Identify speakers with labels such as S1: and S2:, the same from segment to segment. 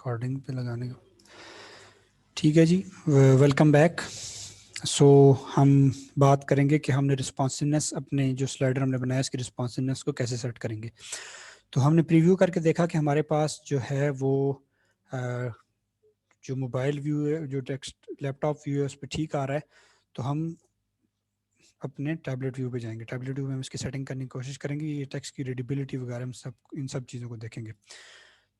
S1: Recording पे लगाने का। ठीक है जी, वेलकम बैक। सो हम बात करेंगे कि हमने रिस्पॉन्सिवनेस, अपने जो स्लाइडर हमने बनाया इसकी रिस्पॉन्सिवनेस को कैसे सेट करेंगे। तो हमने प्रीव्यू करके देखा कि हमारे पास जो है वो जो मोबाइल व्यू है, जो टेक्स्ट लैपटॉप व्यू है उस पर ठीक आ रहा है। तो हम अपने टैबलेट व्यू पे जाएंगे। टैबलेट व्यू में हम इसकी सेटिंग करने की कोशिश करेंगे, ये टेक्स्ट की रीडेबिलिटी वगैरह हम सब इन सब चीज़ों को देखेंगे।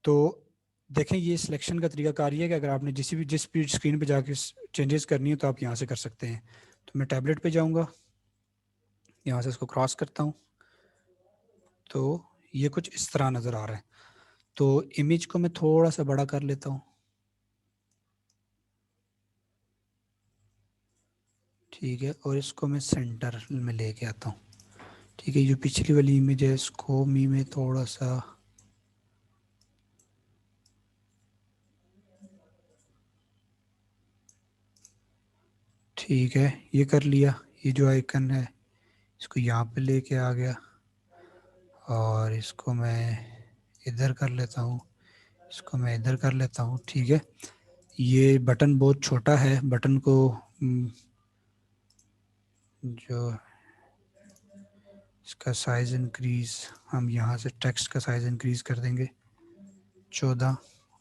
S1: तो देखें, ये सिलेक्शन का तरीकाकार ये है कि अगर आपने जिस भी स्क्रीन पे जाके चेंजेस करनी है तो आप यहाँ से कर सकते हैं। तो मैं टैबलेट पे जाऊँगा, यहाँ से इसको क्रॉस करता हूँ तो ये कुछ इस तरह नज़र आ रहा है। तो इमेज को मैं थोड़ा सा बड़ा कर लेता हूँ, ठीक है, और इसको मैं सेंटर में लेके आता हूँ। ठीक है, जो पिछली वाली इमेज है इसको मैं थोड़ा सा, ठीक है, ये कर लिया। ये जो आइकन है इसको यहाँ पे लेके आ गया और इसको मैं इधर कर लेता हूँ, इसको मैं इधर कर लेता हूँ। ठीक है, ये बटन बहुत छोटा है, बटन को जो इसका साइज़ इंक्रीज़, हम यहाँ से टेक्स्ट का साइज़ इंक्रीज़ कर देंगे 14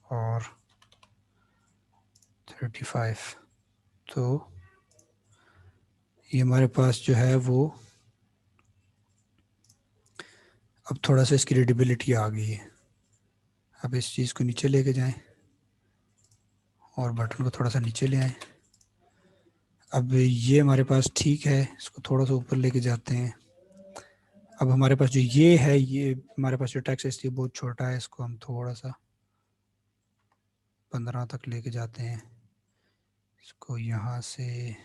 S1: और 35। तो ये हमारे पास जो है वो अब थोड़ा सा इसकी रीडेबिलिटी आ गई है। अब इस चीज़ को नीचे लेके जाएं और बटन को थोड़ा सा नीचे ले आएं। अब ये हमारे पास ठीक है, इसको थोड़ा सा ऊपर लेके जाते हैं। अब हमारे पास जो ये है, ये हमारे पास जो टेक्स्ट है इसलिए बहुत छोटा है, इसको हम थोड़ा सा 15 तक लेके जाते हैं। इसको यहाँ से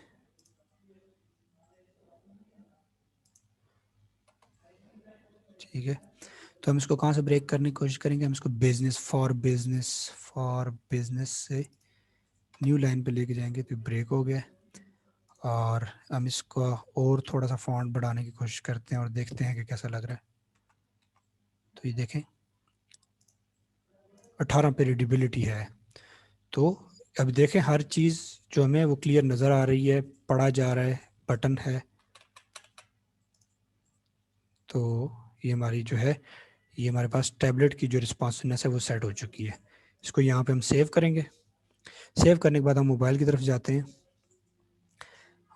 S1: ठीक है, तो हम इसको कहाँ से ब्रेक करने की कोशिश करेंगे, हम इसको फॉर बिजनेस से न्यू लाइन पे लेके जाएंगे। तो ब्रेक हो गया और हम इसको और थोड़ा सा फॉन्ट बढ़ाने की कोशिश करते हैं और देखते हैं कि कैसा लग रहा है। तो ये देखें 18 पे रीडेबिलिटी है। तो अब देखें हर चीज़ जो हमें वो क्लियर नज़र आ रही है, पढ़ा जा रहा है, बटन है। तो ये हमारी जो है, ये हमारे पास टैबलेट की जो रिस्पॉन्सिवनेस है वो सेट हो चुकी है। इसको यहाँ पे हम सेव करेंगे। सेव करने के बाद हम मोबाइल की तरफ जाते हैं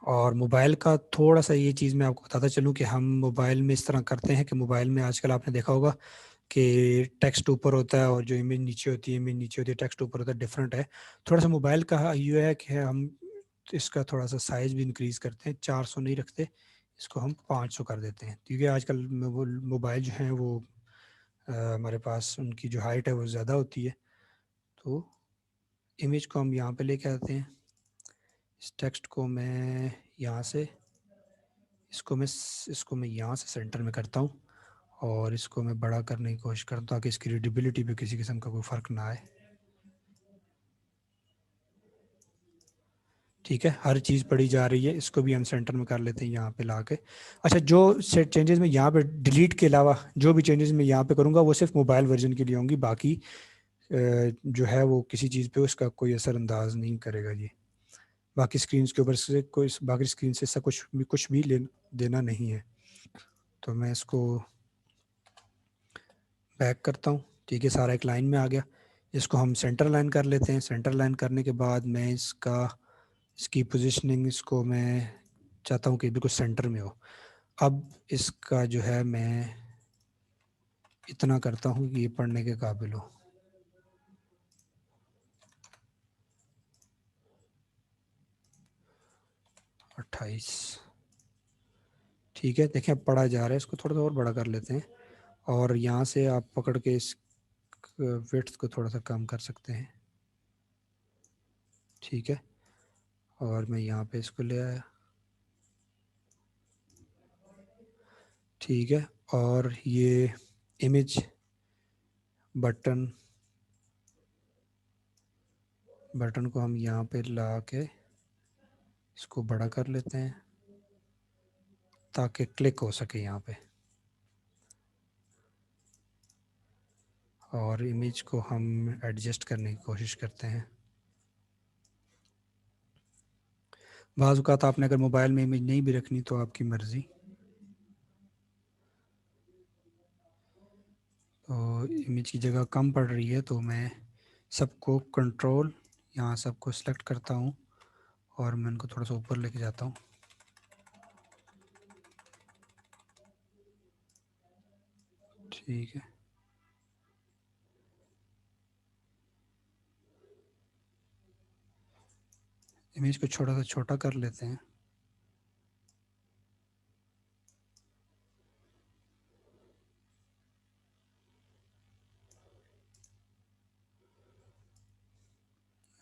S1: और मोबाइल का थोड़ा सा ये चीज़ मैं आपको बताता चलूँ कि हम मोबाइल में इस तरह करते हैं कि मोबाइल में आजकल आपने देखा होगा कि टेक्स्ट ऊपर होता है और जो इमेज नीचे होती है, इमेज नीचे होती है, टेक्स्ट ऊपर होता है, डिफरेंट है। थोड़ा सा मोबाइल का ये है कि हम इसका थोड़ा सा साइज़ भी इंक्रीज़ करते हैं, 400 नहीं रखते, इसको हम 500 कर देते हैं, क्योंकि आजकल मोबाइल जो हैं वो हमारे पास उनकी जो हाइट है वो ज़्यादा होती है। तो इमेज को हम यहाँ पे लेके आते हैं, इस टेक्स्ट को मैं यहाँ से इसको मैं यहाँ से सेंटर में करता हूँ और इसको मैं बड़ा करने की कोशिश करता हूँ ताकि इसकी रीडेबिलिटी पे किसी किस्म का कोई फ़र्क ना आए। ठीक है, हर चीज़ पढ़ी जा रही है, इसको भी हम सेंटर में कर लेते हैं यहाँ पे ला के। अच्छा, जो सेट चेंजेस मैं यहाँ पे डिलीट के अलावा जो भी चेंजेस मैं यहाँ पे करूँगा वो सिर्फ मोबाइल वर्जन के लिए होंगी, बाकी जो है वो किसी चीज़ पे उसका कोई असर नहीं करेगा जी। बाकी स्क्रीन के ऊपर से कोई, बाकी स्क्रीन से इसका कुछ भी ले देना नहीं है। तो मैं इसको बैक करता हूँ। ठीक है, सारा एक लाइन में आ गया। इसको हम सेंटर लाइन कर लेते हैं। सेंटर लाइन करने के बाद मैं इसकी पोजीशनिंग, इसको मैं चाहता हूँ कि बिल्कुल सेंटर में हो। अब इसका जो है मैं इतना करता हूँ कि ये पढ़ने के काबिल हो। अट्ठाईस, ठीक है, देखें अब पढ़ा जा रहा है, इसको थोड़ा सा और बड़ा कर लेते हैं और यहाँ से आप पकड़ के इस विड्थ को थोड़ा सा कम कर सकते हैं। ठीक है, और मैं यहाँ पे इसको ले आया। ठीक है, और ये इमेज बटन को हम यहाँ पे ला के इसको बड़ा कर लेते हैं ताकि क्लिक हो सके यहाँ पे। और इमेज को हम एडजस्ट करने की कोशिश करते हैं। बाज़ औक़ात आपने अगर मोबाइल में इमेज नहीं भी रखनी तो आपकी मर्ज़ी। तो इमेज की जगह कम पड़ रही है तो मैं सबको कंट्रोल यहाँ सबको सिलेक्ट करता हूँ और मैं इनको थोड़ा सा ऊपर लेके जाता हूँ। ठीक है, इमेज को थोड़ा सा छोटा कर लेते हैं।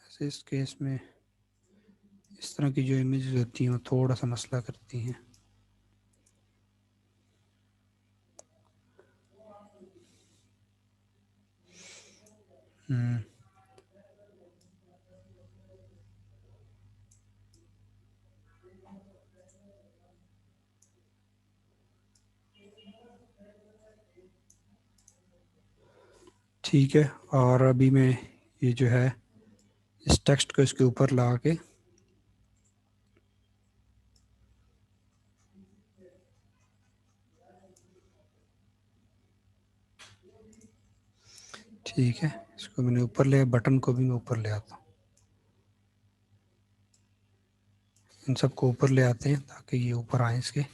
S1: ऐसे इस केस में इस तरह की जो इमेज होती हैं वो थोड़ा सा मसला करती हैं। ठीक है, और अभी मैं ये जो है इस टेक्स्ट को इसके ऊपर ला के ठीक है, इसको मैंने ऊपर ले, बटन को भी मैं ऊपर ले आता हूँ। इन सबको ऊपर ले आते हैं ताकि ये ऊपर आए इसके।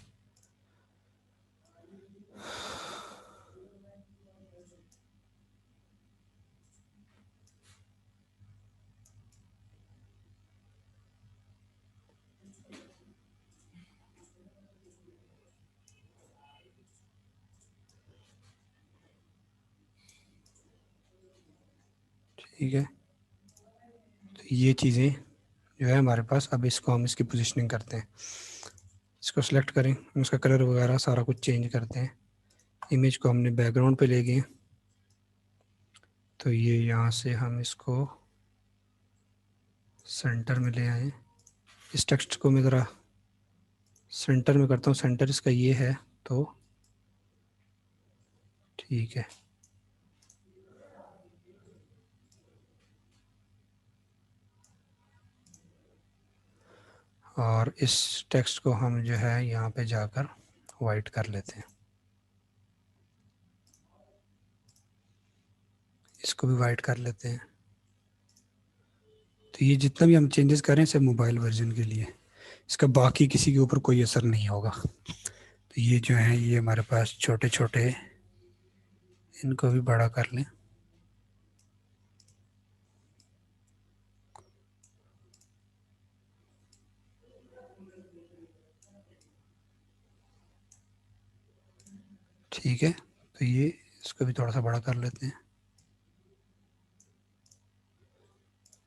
S1: ठीक है, तो ये चीज़ें जो है हमारे पास, अब इसको हम इसकी पोजीशनिंग करते हैं। इसको सेलेक्ट करें, उसका कलर वगैरह सारा कुछ चेंज करते हैं। इमेज को हमने बैकग्राउंड पे ले गए, तो ये यहाँ से हम इसको सेंटर में ले आए। इस टेक्स्ट को मैं ज़रा सेंटर में करता हूँ, सेंटर इसका ये है तो ठीक है। और इस टेक्स्ट को हम जो है यहाँ पे जाकर वाइट कर लेते हैं, इसको भी वाइट कर लेते हैं। तो ये जितना भी हम चेंजेस करें सिर्फ मोबाइल वर्जन के लिए, इसका बाकी किसी के ऊपर कोई असर नहीं होगा। तो ये जो है ये हमारे पास छोटे छोटे, इनको भी बड़ा कर लें। ठीक है, तो ये इसको भी थोड़ा सा बड़ा कर लेते हैं।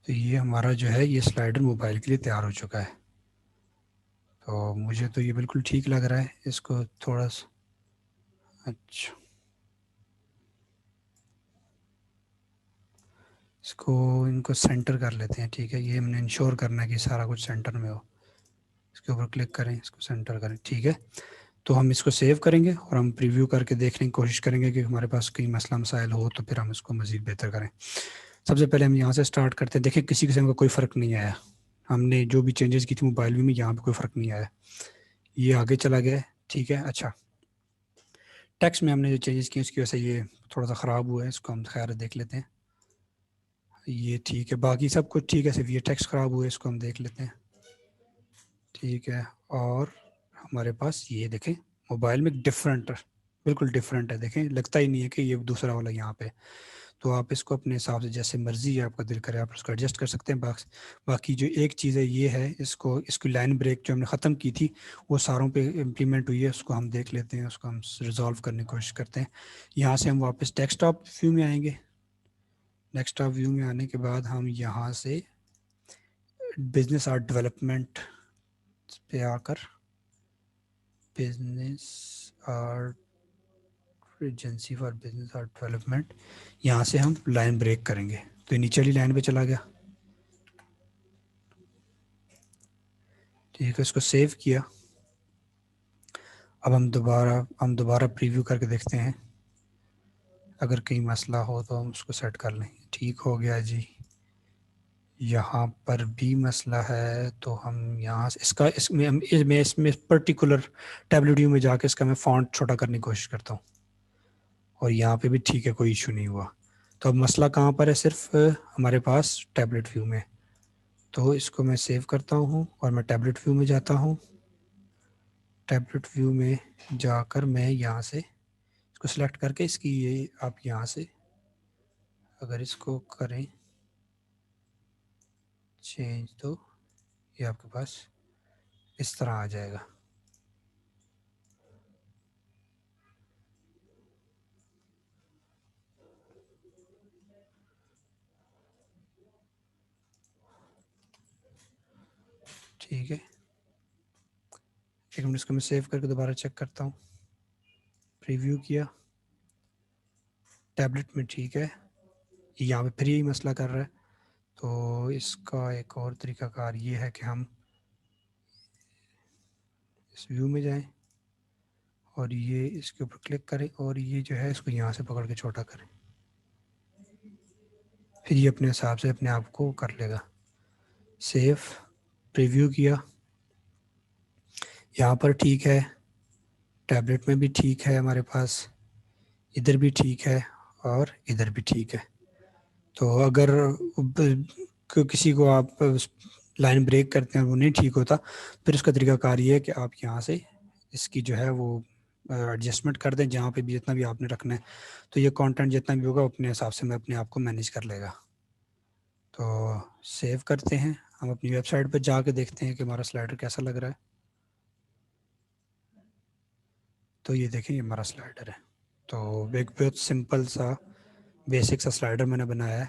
S1: तो ये हमारा जो है ये स्लाइडर मोबाइल के लिए तैयार हो चुका है। तो मुझे तो ये बिल्कुल ठीक लग रहा है। इसको थोड़ा सा अच्छा, इसको इनको सेंटर कर लेते हैं। ठीक है, ये हमने इंश्योर करना है कि सारा कुछ सेंटर में हो। इसके ऊपर क्लिक करें, इसको सेंटर करें। ठीक है, तो हम इसको सेव करेंगे और हम प्रीव्यू करके देखने की कोशिश करेंगे कि हमारे पास कोई मसला मसाइल हो तो फिर हम इसको मज़ीद बेहतर करें। सबसे पहले हम यहाँ से स्टार्ट करते हैं। देखिए किसी किस्म का कोई फ़र्क नहीं आया, हमने जो भी चेंजेस की थी मोबाइल व्यू में यहाँ पे कोई फ़र्क नहीं आया। ये आगे चला गया है। ठीक है, अच्छा, टेक्स्ट में हमने जो चेंजेस किए उसकी वजह से ये थोड़ा सा ख़राब हुआ है, इसको हम खैर देख लेते हैं। ये ठीक है, बाकी सब कुछ ठीक है, सिर्फ ये टेक्स्ट ख़राब हुआ है, इसको हम देख लेते हैं। ठीक है, और हमारे पास ये देखें मोबाइल में डिफरेंट, बिल्कुल डिफरेंट है। देखें लगता ही नहीं है कि ये दूसरा वाला यहाँ पे। तो आप इसको अपने हिसाब से जैसे मर्जी है आपका दिल करे आप उसको एडजस्ट कर सकते हैं। बाकी जो एक चीज़ है ये है, इसको इसकी लाइन ब्रेक जो हमने ख़त्म की थी वो सारों पे इम्प्लीमेंट हुई है। उसको हम देख लेते हैं, उसको हम रिजॉल्व करने की कोशिश करते हैं। यहाँ से हम वापस डेस्कटॉप व्यू में आएंगे। डेस्कटॉप व्यू में आने के बाद हम यहाँ से बिजनेस आर्ट डेवलपमेंट पे आकर business art agency for business art development, यहाँ से हम लाइन ब्रेक करेंगे। तो ये नीचे वाली लाइन पे चला गया। ठीक है, इसको सेव किया। अब हम दोबारा प्रीव्यू करके देखते हैं। अगर कहीं मसला हो तो हम उसको सेट कर लें। ठीक हो गया जी। यहाँ पर भी मसला है तो हम यहाँ से इसका इसमें पर्टिकुलर टैबलेट व्यू में जाके इसका मैं फॉन्ट छोटा करने की कोशिश करता हूँ, और यहाँ पे भी ठीक है, कोई इशू नहीं हुआ। तो अब मसला कहाँ पर है? सिर्फ हमारे पास टैबलेट व्यू में। तो इसको मैं सेव करता हूँ और मैं टैबलेट व्यू में जाता हूँ। टैबलेट व्यू में जाकर मैं यहाँ से इसको सिलेक्ट करके इसकी ये आप यहाँ से अगर इसको करें चेंज, तो ये आपके पास इस तरह आ जाएगा। ठीक है, एक मिनट, इसको मैं सेव करके दोबारा चेक करता हूँ। प्रीव्यू किया, टैबलेट में ठीक है, यहाँ पे फिर यही मसला कर रहा है। तो इसका एक और तरीकाकार ये है कि हम इस व्यू में जाएं और ये इसके ऊपर क्लिक करें और ये जो है इसको यहाँ से पकड़ के छोटा करें, फिर ये अपने हिसाब से अपने आप को कर लेगा। सेव, प्रीव्यू किया, यहाँ पर ठीक है, टैबलेट में भी ठीक है हमारे पास, इधर भी ठीक है और इधर भी ठीक है। तो अगर किसी को आप लाइन ब्रेक करते हैं वो नहीं ठीक होता, फिर उसका तरीकाकार ये है कि आप यहाँ से इसकी जो है वो एडजस्टमेंट कर दें, जहाँ पे भी जितना भी आपने रखना है। तो ये कंटेंट जितना भी होगा अपने हिसाब से मैं अपने आप को मैनेज कर लेगा। तो सेव करते हैं, हम अपनी वेबसाइट पर जाके देखते हैं कि हमारा स्लाइडर कैसा लग रहा है। तो ये देखें, ये हमारा स्लाइडर है। तो एक बहुत सिंपल सा बेसिक सा स्लाइडर मैंने बनाया है,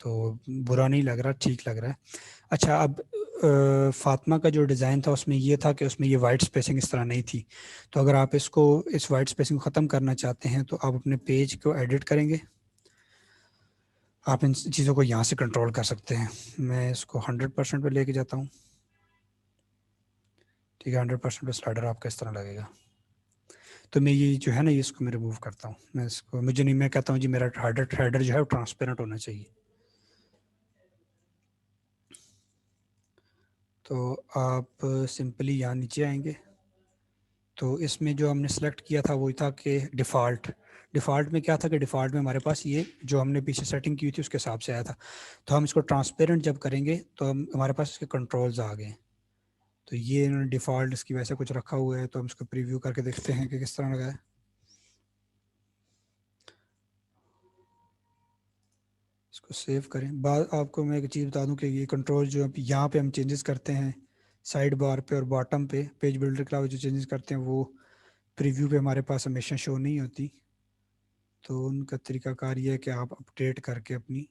S1: तो बुरा नहीं लग रहा, ठीक लग रहा है। अच्छा, अब फातिमा का जो डिज़ाइन था उसमें ये था कि उसमें ये वाइट स्पेसिंग इस तरह नहीं थी। तो अगर आप इसको इस वाइट स्पेसिंग को ख़त्म करना चाहते हैं तो आप अपने पेज को एडिट करेंगे, आप इन चीज़ों को यहाँ से कंट्रोल कर सकते हैं। मैं इसको 100% पे लेके जाता हूँ। ठीक है, 100% पे स्लाइडर आपका इस तरह लगेगा। तो मैं ये जो है ना, ये इसको मैं रिमूव करता हूँ। मैं इसको, मुझे नहीं, मैं कहता हूँ जी मेरा हेडर जो है वो ट्रांसपेरेंट होना चाहिए। तो आप सिंपली यहाँ नीचे आएंगे, तो इसमें जो हमने सेलेक्ट किया था वही था कि डिफ़ॉल्ट में क्या था कि डिफ़ॉल्ट में हमारे पास ये जो हमने पीछे सेटिंग की थी उसके हिसाब से आया था। तो हम इसको ट्रांसपेरेंट जब करेंगे तो हमारे पास इसके कंट्रोल्स आ गए। तो ये इन्होंने डिफ़ॉल्ट इसकी वैसे कुछ रखा हुआ है, तो हम इसको प्रीव्यू करके देखते हैं कि किस तरह लगा है। इसको सेव करें। बाद आपको मैं एक चीज़ बता दूं कि ये कंट्रोल जो यहाँ पे हम चेंजेस करते हैं साइड बार पे और बॉटम पे पेज बिल्डर के अलावा जो चेंजेस करते हैं वो प्रीव्यू पे हमारे पास हमेशा शो नहीं होती। तो उनका तरीकाकार ये है कि आप अपडेट करके अपनी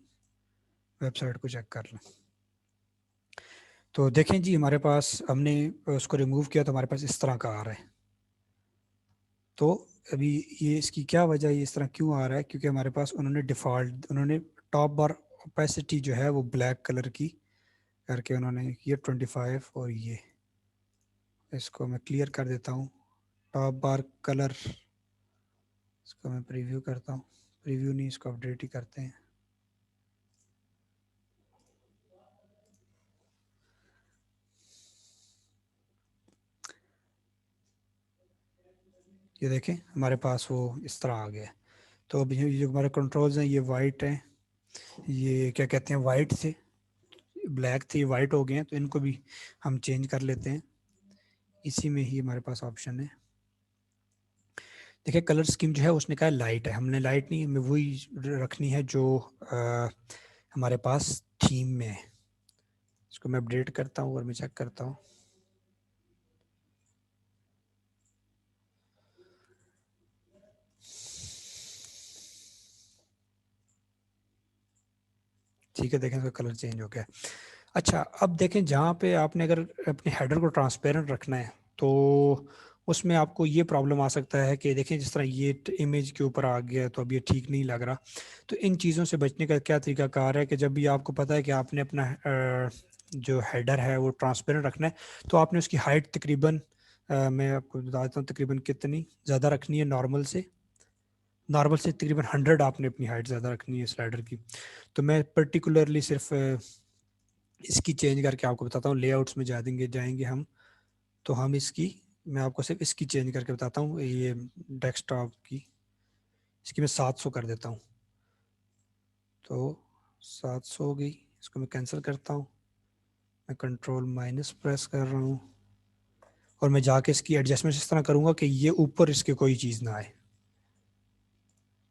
S1: वेबसाइट को चेक कर लें। तो देखें जी, हमारे पास हमने उसको रिमूव किया तो हमारे पास इस तरह का आ रहा है। तो अभी ये इसकी क्या वजह, ये इस तरह क्यों आ रहा है? क्योंकि हमारे पास उन्होंने टॉप बार ओपेसिटी जो है वो ब्लैक कलर की करके उन्होंने ये 25 और ये, इसको मैं क्लियर कर देता हूँ। टॉप बार कलर, इसको मैं प्रीव्यू करता हूँ। प्रीव्यू नहीं, इसको अपडेट ही करते हैं। ये देखें, हमारे पास वो इस तरह आ गया है। तो अब ये जो हमारे कंट्रोल्स हैं ये वाइट हैं, ये क्या कहते हैं, वाइट थे, ब्लैक थे, वाइट हो गए हैं। तो इनको भी हम चेंज कर लेते हैं। इसी में ही हमारे पास ऑप्शन है। देखिए, कलर स्कीम जो है उसने कहा लाइट है, हमने लाइट नहीं, हमें वही रखनी है जो हमारे पास थीम में है। इसको मैं अपडेट करता हूँ और मैं चेक करता हूँ। ठीक है, देखें इसका कलर चेंज हो गया। अच्छा, अब देखें जहाँ पे आपने अगर अपने हेडर को ट्रांसपेरेंट रखना है तो उसमें आपको ये प्रॉब्लम आ सकता है कि देखें जिस तरह ये इमेज के ऊपर आ गया तो अब ये ठीक नहीं लग रहा। तो इन चीज़ों से बचने का क्या तरीकाकार है कि जब भी आपको पता है कि आपने अपना जो हेडर है वो ट्रांसपेरेंट रखना है, तो आपने उसकी हाइट तकरीबन मैं आपको बता देता हूँ तकरीबन कितनी ज़्यादा रखनी है नॉर्मल से। नॉर्मल से तकरीबन 100 आपने अपनी हाइट ज़्यादा रखनी है स्लाइडर की। तो मैं पर्टिकुलरली सिर्फ इसकी चेंज करके आपको बताता हूँ। लेआउट्स में जाएंगे हम, तो हम इसकी, मैं आपको सिर्फ इसकी चेंज करके बताता हूँ। ये डेस्कटॉप की, इसकी मैं 700 कर देता हूँ। तो 700 हो गई, इसको मैं कैंसिल करता हूँ। मैं कंट्रोल माइनस प्रेस कर रहा हूँ और मैं जाके इसकी एडजस्टमेंट इस तरह करूँगा कि ये ऊपर इसके कोई चीज़ ना आए।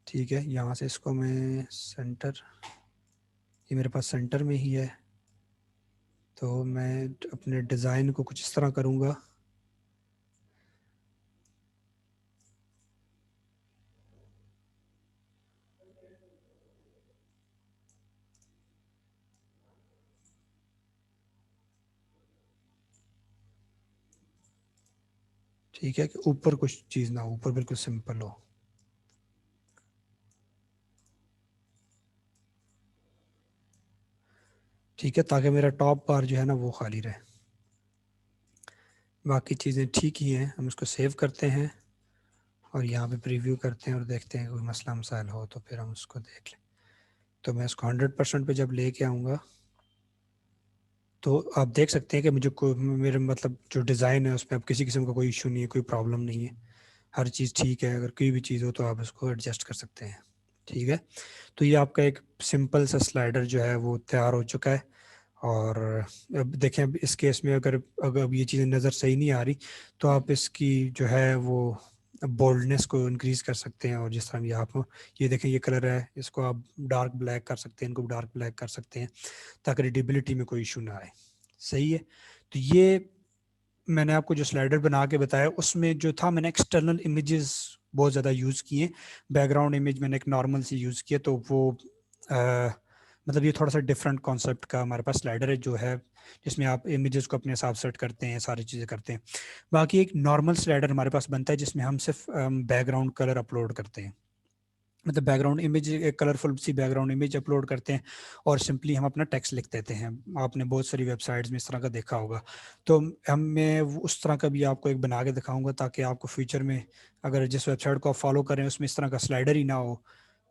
S1: ठीक है, यहाँ से इसको मैं सेंटर, ये मेरे पास सेंटर में ही है, तो मैं अपने डिज़ाइन को कुछ इस तरह करूँगा। ठीक है, कि ऊपर कुछ चीज़ ना हो, ऊपर बिल्कुल सिंपल हो। ठीक है, ताकि मेरा टॉप बार जो है ना वो खाली रहे। बाकी चीज़ें ठीक ही हैं, हम इसको सेव करते हैं और यहाँ पे प्रीव्यू करते हैं और देखते हैं कोई मसला मसाइल हो तो फिर हम उसको देख लें। तो मैं इसको 100% पे जब लेके आऊँगा तो आप देख सकते हैं कि मुझे कोई, मेरे मतलब जो डिज़ाइन है उसमें अब किसी किस्म का कोई इशू नहीं है, कोई प्रॉब्लम नहीं है, हर चीज़ ठीक है। अगर कोई भी चीज़ हो तो आप इसको एडजस्ट कर सकते हैं। ठीक है, तो ये आपका एक सिंपल सा स्लाइडर जो है वो तैयार हो चुका है। और अब देखें, अब इस केस में अगर अगर अब ये चीज़ें नज़र सही नहीं आ रही तो आप इसकी जो है वो बोल्डनेस को इंक्रीज़ कर सकते हैं। और जिस तरह भी आप, ये देखें ये कलर है, इसको आप डार्क ब्लैक कर सकते हैं, इनको डार्क ब्लैक कर सकते हैं ताकि रीडेबिलिटी में कोई इशू ना आए। सही है, तो ये मैंने आपको जो स्लाइडर बना के बताया उसमें जो था, मैंने एक्सटर्नल इमेजेस बहुत ज़्यादा यूज़ किए। बैकग्राउंड इमेज मैंने एक नॉर्मल सी यूज़ किया, तो वो आ, मतलब ये थोड़ा सा डिफरेंट कॉन्सेप्ट का हमारे पास स्लाइडर है जो है, जिसमें आप इमेजेस को अपने हिसाब सेट करते हैं, सारी चीज़ें करते हैं। बाकी एक नॉर्मल स्लाइडर हमारे पास बनता है जिसमें हम सिर्फ बैकग्राउंड कलर अपलोड करते हैं, मतलब बैकग्राउंड इमेज, एक कलरफुल सी बैकग्राउंड इमेज अपलोड करते हैं और सिंपली हम अपना टेक्स्ट लिख देते हैं। आपने बहुत सारी वेबसाइट्स में इस तरह का देखा होगा। तो हम, मैं उस तरह का भी आपको एक बना के दिखाऊंगा ताकि आपको फ्यूचर में अगर जिस वेबसाइट को आप फॉलो करें उसमें इस तरह का स्लाइडर ही ना हो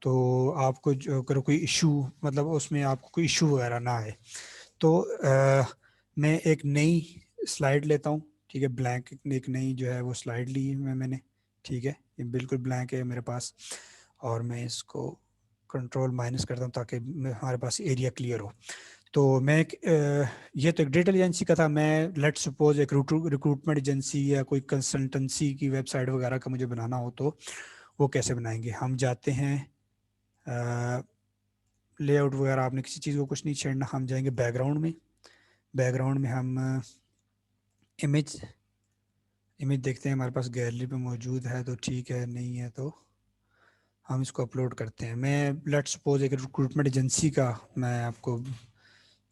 S1: तो आपको अगर कोई इशू, मतलब उसमें आपको कोई इशू वगैरह ना आए। तो मैं एक नई स्लाइड लेता हूँ। ठीक है, ब्लैंक एक नई जो है वो स्लाइड ली है मैंने। ठीक है, ये बिल्कुल ब्लैंक है मेरे पास और मैं इसको कंट्रोल माइनस करता हूँ ताकि हमारे पास एरिया क्लियर हो। तो मैं एक ये तो एक डिजिटल एजेंसी का था। मैं लेट सपोज एक रिक्रूटमेंट एजेंसी या कोई कंसल्टेंसी की वेबसाइट वगैरह का मुझे बनाना हो तो वो कैसे बनाएंगे। हम जाते हैं लेआउट वगैरह, आपने किसी चीज़ को कुछ नहीं छेड़ना, हम जाएंगे बैकग्राउंड में। बैकग्राउंड में हम इमेज इमेज देखते हैं हमारे पास गैलरी पे मौजूद है तो ठीक है, नहीं है तो हम इसको अपलोड करते हैं। मैं लेट्स सपोज एक रिक्रूटमेंट एजेंसी का मैं आपको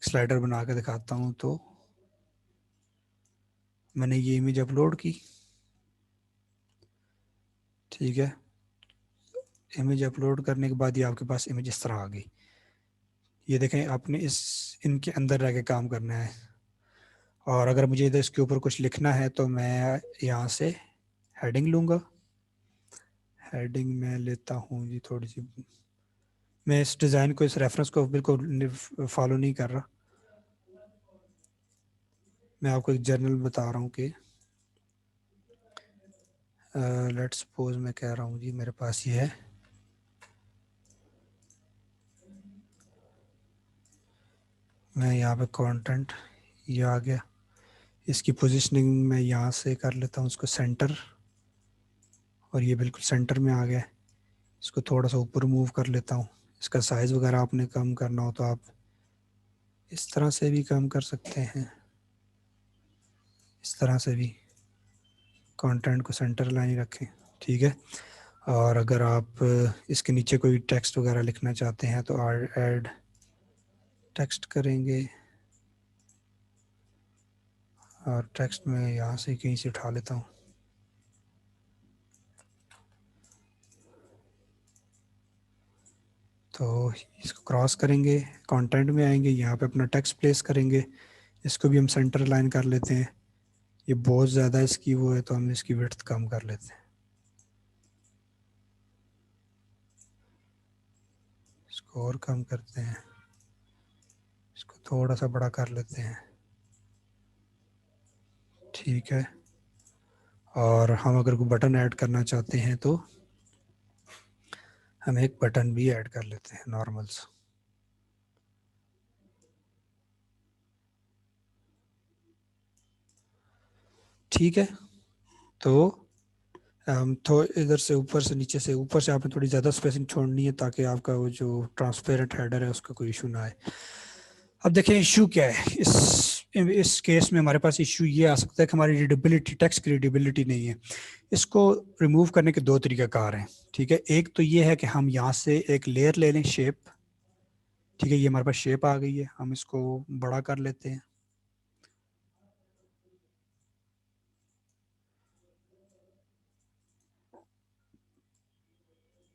S1: स्लाइडर बना के दिखाता हूँ। तो मैंने ये इमेज अपलोड की। ठीक है, इमेज अपलोड करने के बाद ये आपके पास इमेज इस तरह आ गई। ये देखें, आपने इस इनके अंदर रह के काम करना है। और अगर मुझे इधर इसके ऊपर कुछ लिखना है तो मैं यहाँ से हेडिंग लूँगा। हेडिंग में लेता हूँ जी थोड़ी सी, मैं इस डिज़ाइन को, इस रेफरेंस को बिल्कुल फॉलो नहीं कर रहा। मैं आपको एक जर्नल बता रहा हूँ कि लेट्स सपोज मैं कह रहा हूँ जी मेरे पास ये है, मैं यहाँ पे कंटेंट, ये आ गया। इसकी पोजीशनिंग मैं यहाँ से कर लेता हूँ उसको सेंटर, और ये बिल्कुल सेंटर में आ गया। इसको थोड़ा सा ऊपर मूव कर लेता हूँ। इसका साइज़ वगैरह आपने कम करना हो तो आप इस तरह से भी कम कर सकते हैं, इस तरह से भी कंटेंट को सेंटर लाइन रखें। ठीक है, और अगर आप इसके नीचे कोई टेक्स्ट वगैरह लिखना चाहते हैं तो ऐड टेक्स्ट करेंगे और टेक्स्ट में यहाँ से कहीं से उठा लेता हूँ। तो इसको क्रॉस करेंगे, कंटेंट में आएंगे, यहाँ पे अपना टेक्स्ट प्लेस करेंगे। इसको भी हम सेंटर लाइन कर लेते हैं। ये बहुत ज़्यादा इसकी वो है तो हम इसकी विड्थ कम कर लेते हैं। इसको और कम करते हैं, इसको थोड़ा सा बड़ा कर लेते हैं, ठीक है। और हम अगर कोई बटन ऐड करना चाहते हैं तो हम एक बटन भी ऐड कर लेते हैं नॉर्मल्स। ठीक है, तो तो इधर से ऊपर से नीचे से ऊपर से आपने थोड़ी ज़्यादा स्पेसिंग छोड़नी है ताकि आपका वो जो ट्रांसपेरेंट हेडर है उसका कोई इशू ना आए। अब देखें इशू क्या है इस केस में। हमारे पास इशू ये आ सकता है कि हमारी रीडेबिलिटी, टेक्स्ट की रीडेबिलिटी नहीं है। इसको रिमूव करने के दो तरीक़ाकार हैं, ठीक है। एक तो ये है कि हम यहाँ से एक लेयर ले लें, शेप, ठीक है। ये हमारे पास शेप आ गई है, हम इसको बड़ा कर लेते हैं।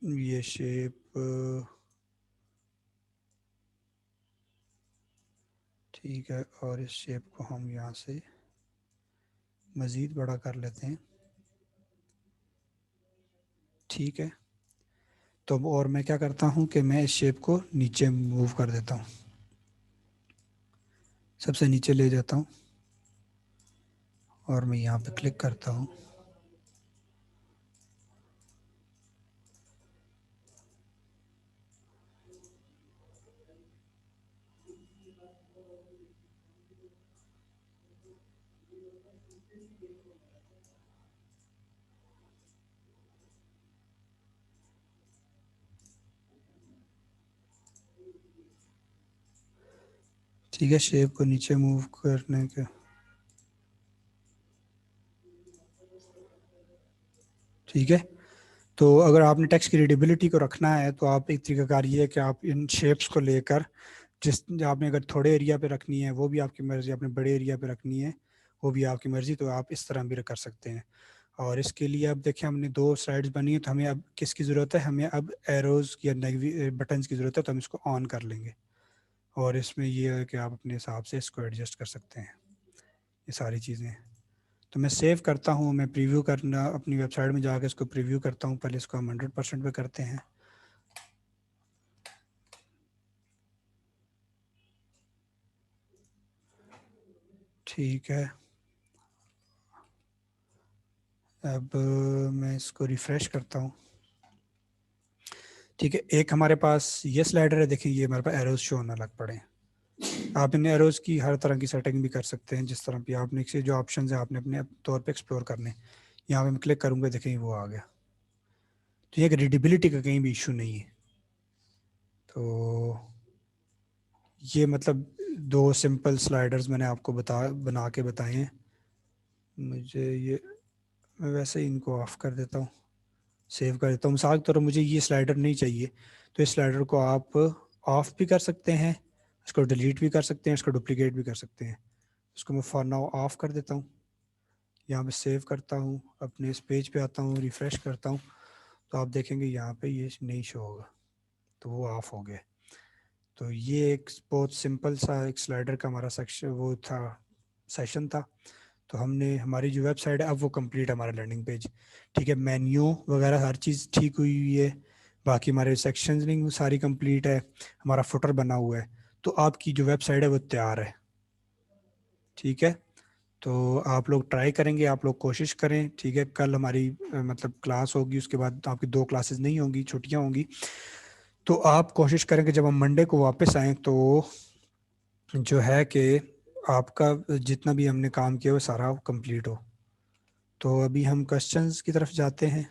S1: ये शेप ठीक है, और इस शेप को हम यहाँ से मज़ीद बड़ा कर लेते हैं, ठीक है। तो और मैं क्या करता हूँ कि मैं इस शेप को नीचे मूव कर देता हूँ, सबसे नीचे ले जाता हूँ और मैं यहाँ पे क्लिक करता हूँ। ठीक है, शेप को नीचे मूव करने के, ठीक है। तो अगर आपने टेक्स्ट की रीडेबिलिटी को रखना है तो आप एक तरीकाकार ये है कि आप इन शेप्स को लेकर, जिस आपने अगर थोड़े एरिया पे रखनी है वो भी आपकी मर्ज़ी, आपने बड़े एरिया पे रखनी है वो भी आपकी मर्ज़ी, तो आप इस तरह भी कर सकते हैं। और इसके लिए अब देखें हमने दो स्लाइड्स बनी है, तो हमें अब किसकी ज़रूरत है, हमें अब एरोज़ या बटन्स की ज़रूरत है, तो हम इसको ऑन कर लेंगे। और इसमें ये है कि आप अपने हिसाब से इसको एडजस्ट कर सकते हैं, ये सारी चीज़ें। तो मैं सेव करता हूँ, मैं प्रीव्यू करना अपनी वेबसाइट में जाकर इसको प्रीव्यू करता हूँ। पहले इसको हम 100% पे करते हैं, ठीक है। अब मैं इसको रिफ़्रेश करता हूँ, ठीक है। एक हमारे पास ये स्लाइडर है, देखिए ये हमारे पास एरोज शो होने लग पड़े हैं। आप इन एरोज की हर तरह की सेटिंग भी कर सकते हैं, जिस तरह भी आपने से जो ऑप्शन है आपने अपने तौर पे एक्सप्लोर करने। यहाँ पे मैं क्लिक करूँगा, देखें वो आ गया। तो ये रीडेबिलिटी का कहीं भी इशू नहीं है। तो ये मतलब दो सिंपल स्लाइडर्स मैंने आपको बना के बताए हैं। मुझे ये, मैं वैसे ही इनको ऑफ़ कर देता हूँ, सेव कर देता हूँ। मिसाल के तौर पर मुझे ये स्लाइडर नहीं चाहिए, तो इस स्लाइडर को आप ऑफ़ भी कर सकते हैं, इसको डिलीट भी कर सकते हैं, इसको डुप्लीकेट भी कर सकते हैं। इसको मैं फॉर नाउ ऑफ़ कर देता हूँ। यहाँ पे सेव करता हूँ, अपने इस पेज पे आता हूँ, रिफ़्रेश करता हूँ, तो आप देखेंगे यहाँ पे ये नहीं शो होगा, तो वो ऑफ़ हो गया। तो ये एक बहुत सिंपल सा एक स्लाइडर का हमारा सेक्शन वो था, सेशन था। तो हमने हमारी जो वेबसाइट है अब वो कंप्लीट है, हमारा लैंडिंग पेज, ठीक है। मेन्यू वगैरह हर चीज़ ठीक हुई है, बाकी हमारे सेक्शंस भी सारी कंप्लीट है, हमारा फुटर बना हुआ है। तो आपकी जो वेबसाइट है वो तैयार है, ठीक है। तो आप लोग ट्राई करेंगे, आप लोग कोशिश करें, ठीक है। कल हमारी मतलब क्लास होगी, उसके बाद आपकी दो क्लासेस नहीं होंगी, छुट्टियां होंगी। तो आप कोशिश करेंगे जब हम मंडे को वापस आएँ तो जो है कि आपका जितना भी हमने काम किया वो सारा कंप्लीट हो। तो अभी हम क्वेश्चंस की तरफ जाते हैं।